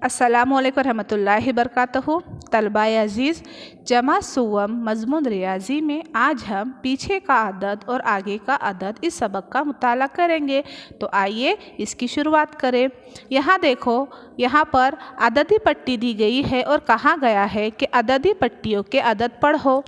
अस्सलामुअलैकुम रहमतुल्लाहि बरकातहू। तलबा अज़ीज़, जमा सुवम मज़मून रियाजी में आज हम पीछे का अदद और आगे का अदद इस सबक का मुताला करेंगे। तो आइए इसकी शुरुआत करें। यहाँ देखो, यहाँ पर अददी पट्टी दी गई है और कहा गया है कि अददी पट्टियों के अदद पढ़ो।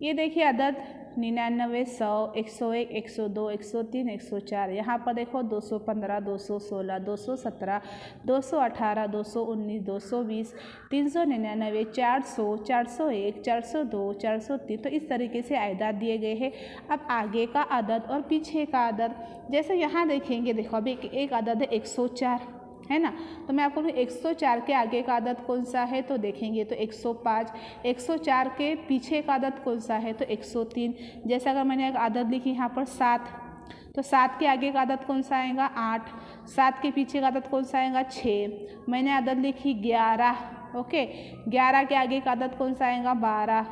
ये देखिए अदद 99, 100, 101, 102, 103, 104। यहाँ पर देखो 215, 216, 217, 218, 219, 220, 399, 400, 401, 402, 403। तो इस तरीके से आयदाद दिए गए हैं। अब आगे का अदद और पीछे का अदद, जैसे यहाँ देखेंगे, देखो अभी एक अदद है 104, है ना। तो मैं आपको 104 के आगे का अदद कौन सा है तो देखेंगे तो 105। 104 के पीछे का अदद कौन सा है तो 103। जैसे अगर मैंने एक अदद लिखी यहाँ पर 7, तो 7 के आगे का अदद कौन सा आएगा 8। 7 के पीछे का अदद कौन सा आएगा 6। मैंने अदद लिखी 11, ओके। 11 के आगे का अदद कौन सा आएगा 12।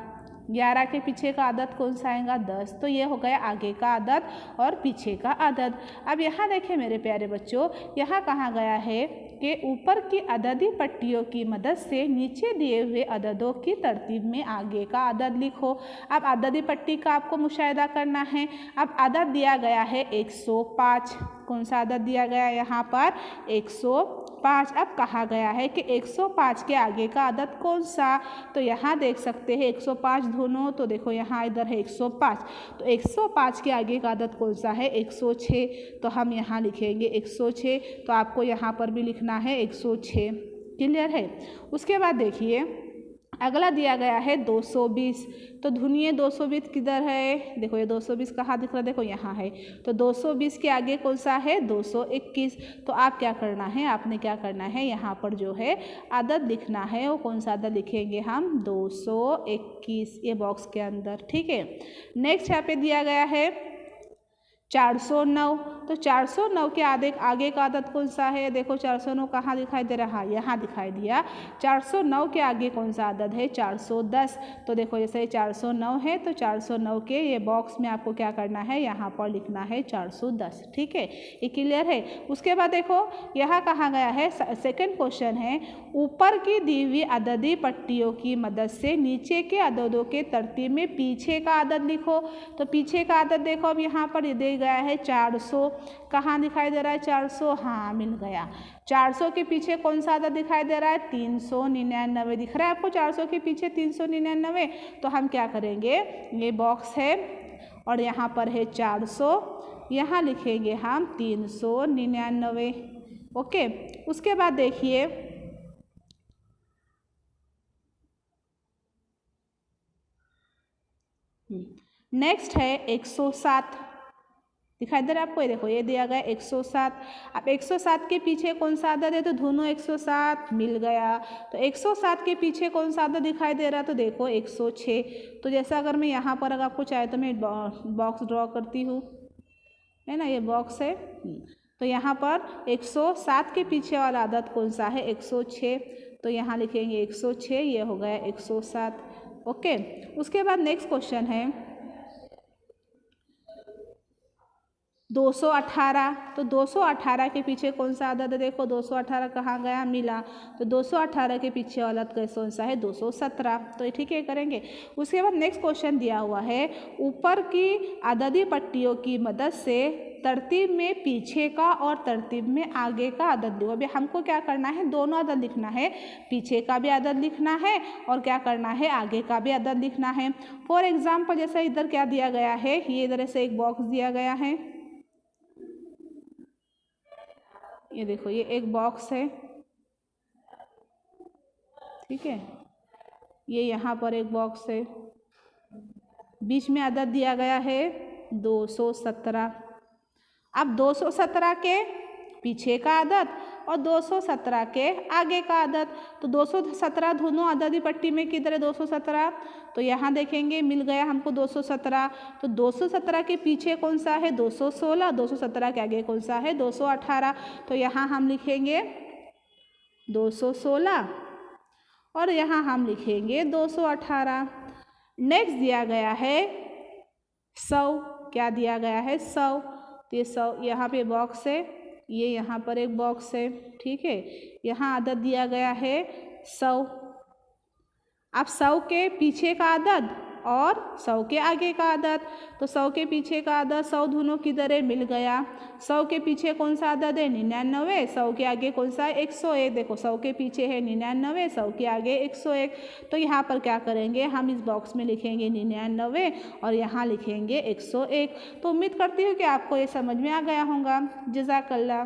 11 के पीछे का अदद कौन सा आएगा 10। तो ये हो गया आगे का अदद और पीछे का अदद। अब यहाँ देखें मेरे प्यारे बच्चों, यहाँ कहा गया है कि ऊपर की अददी पट्टियों की मदद से नीचे दिए हुए अददों की तरतीब में आगे का अदद लिखो। अब अददी पट्टी का आपको मुशाहिदा करना है। अब अदद दिया गया है 105। कौन सा अदद दिया गया है यहाँ पर 105। अब कहा गया है कि 105 के आगे का अदद कौन सा, तो यहाँ देख सकते हैं 105 दोनों, तो देखो यहाँ इधर है 105। तो 105 के आगे का अदद कौन सा है 106। तो हम यहाँ लिखेंगे 106। तो आपको यहाँ पर भी लिखना है 106। क्लियर है। उसके बाद देखिए अगला दिया गया है 220। तो ढूंढिए 220 किधर है, देखो ये 220 कहाँ दिख रहा है, देखो यहाँ है। तो 220 के आगे कौन सा है 221। तो आप क्या करना है, आपने क्या करना है, यहाँ पर जो है अदद लिखना है, वो कौन सा अदद लिखेंगे हम 221 ये बॉक्स के अंदर। ठीक है। नेक्स्ट यहाँ पे दिया गया है 409। तो 409 के आगे का अदद कौन सा है, देखो 409 कहाँ दिखाई दे रहा है, यहाँ दिखाई दिया। 409 के आगे कौन सा अदद है 410। तो देखो जैसे 409 है तो 409 के ये बॉक्स में आपको क्या करना है, यहाँ पर लिखना है 410। ठीक है, ये क्लियर है। उसके बाद देखो यहाँ कहा गया है, सेकंड क्वेश्चन है, ऊपर की दी हुई अददी पट्टियों की मदद से नीचे के अददों के तरतीब में पीछे का अदद लिखो। तो पीछे का अदद देखो अब यहाँ पर दे गया है 400। कहाँ दिखाई दे रहा है 400, हाँ मिल गया। 400 के पीछे कौन सा अदद दिखाई दे रहा है 399 दिख रहा है आपको 400 के पीछे 399। तो हम क्या करेंगे, ये बॉक्स है और यहाँ पर है 400, यहाँ लिखेंगे हम 399। ओके। उसके बाद देखिए नेक्स्ट है 107 दिखाई दे रहा है आपको, ये देखो ये दिया गया 107। अब 107 के पीछे कौन सा अदद है तो दोनों 107 मिल गया। तो 107 के पीछे कौन सा अदद दिखाई दे रहा है तो देखो 106। तो जैसा अगर मैं यहाँ पर अगर आपको चाहे तो मैं बॉक्स ड्रॉ करती हूँ, है ना, ये बॉक्स है। तो यहाँ पर 107 के पीछे वाला अदद कौन सा है 106। तो यहाँ लिखेंगे 106, ये हो गया 107। ओके। उसके बाद नेक्स्ट क्वेश्चन है 218। तो 218 के पीछे कौन सा अदद है, देखो 218 कहाँ गया, मिला। तो 218 के पीछे वाला कौन सा है 217। तो ठीक है करेंगे। उसके बाद नेक्स्ट क्वेश्चन दिया हुआ है, ऊपर की अददी पट्टियों की मदद से तरतीब में पीछे का और तरतीब में आगे का अदद लिखो। अभी हमको क्या करना है, दोनों अदद लिखना है, पीछे का भी अदद लिखना है और क्या करना है आगे का भी अदद लिखना है। फॉर एग्जाम्पल जैसे इधर क्या दिया गया है, ये इधर से एक बॉक्स दिया गया है, ये देखो ये एक बॉक्स है, ठीक है। ये यहाँ पर एक बॉक्स है, बीच में अदद दिया गया है 217। अब 217 के पीछे का अदद और 217 के आगे का अदद। तो 217 दोनों अददी पट्टी में किधर है 217। तो यहाँ देखेंगे मिल गया हमको 217। तो 217 के पीछे कौन सा है 216। 217 के आगे कौन सा है 218। तो यहाँ हम लिखेंगे 216 और यहाँ हम लिखेंगे 218। नेक्स्ट दिया गया है 100। क्या दिया गया है 100। तो ये 100 यहाँ पे बॉक्स है, ये यहाँ पर एक बॉक्स है, ठीक है। यहाँ अदद दिया गया है 100। अब 100 के पीछे का अदद और 100 के आगे का अदद, तो 100 के पीछे का अदद 100 दूनों किधर है, मिल गया। 100 के पीछे कौन सा अदद है, 99। 100 के आगे कौन सा है, 101। देखो 100 के पीछे है 99, 100 के आगे 101। तो यहाँ पर क्या करेंगे, हम इस बॉक्स में लिखेंगे 99 और यहाँ लिखेंगे 101। तो उम्मीद करती हूँ कि आपको ये समझ में आ गया होगा। जज़ाकल्लाह।